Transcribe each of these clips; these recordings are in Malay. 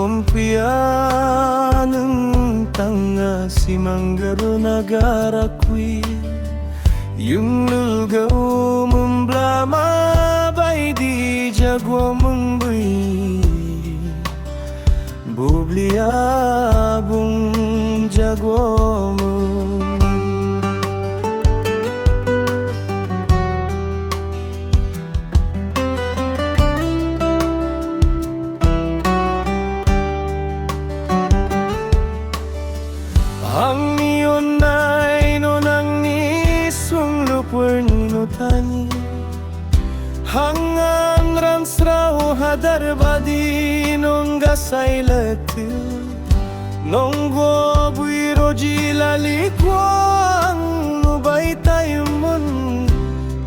Numpianang tanga si manggaro nagarakwi yung lulgaw memblama bay di jagwa membui bublia bung jagwa ang niyon ay nonang niswang lupwer ninotani hangan ramsrao hadar badi nong gasay letu nong go buiro jilalikwang nubay tayumon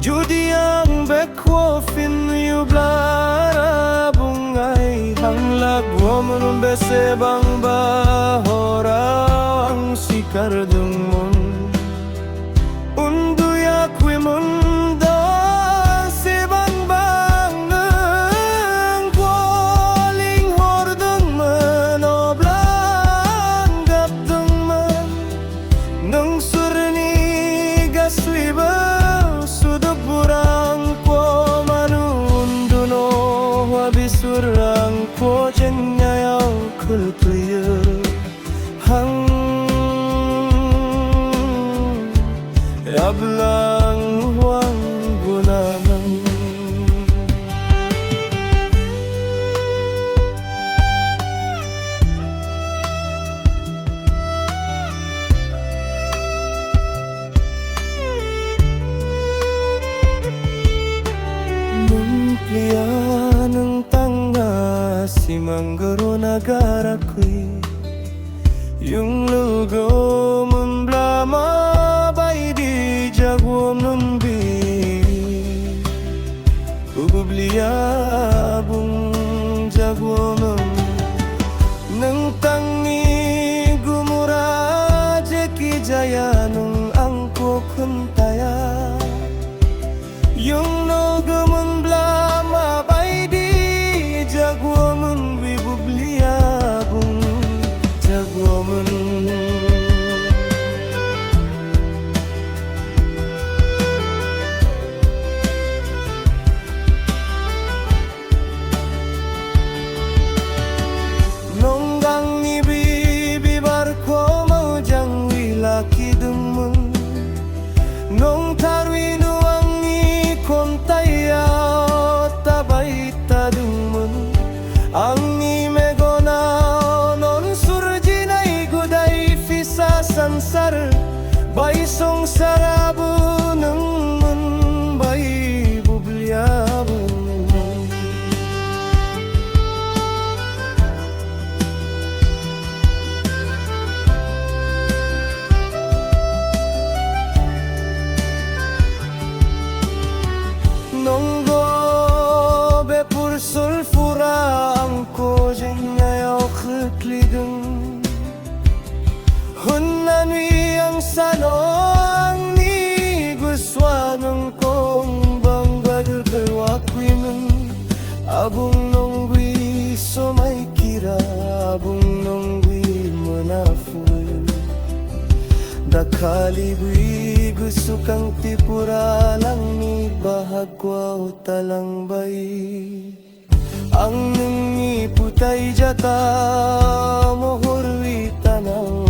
judi ang bekwo fin yublara bungay hanglag woman bese bang bahora sikardung mon unduya kwi mundo sibang bang ng kwaling hordung man oblang gapdung man nung surni gaswiba sudok burang ko manunduno wabisurang ko jenyayaw kulkuya hang ablang huwag gunaman Numplian ng tanga si manggaro nagarakwi yung lugaw memblama jagwam numbi bublia bung jagwam nang tangi gumura jeki jaya nung angko kuntaya yung nogum blama baidi jagwam wi bublia bung jagwam nong tarwi nuangi kontayaw tabay tadungmun ang imegona non surji na iguday fisa sansar bay song sarabu ng mun bay bubliyabu nong gobe pur sulfura ang ko jenyayaw klikligang hunanwi ang sanong ni guswanong kong banggal kalwakwiman abong nongwi somay kira abong nongwi manaful dakalibwi gusto kang tipura lang ni bahagwa talang bay ang nungi putay jata mohorwi tanang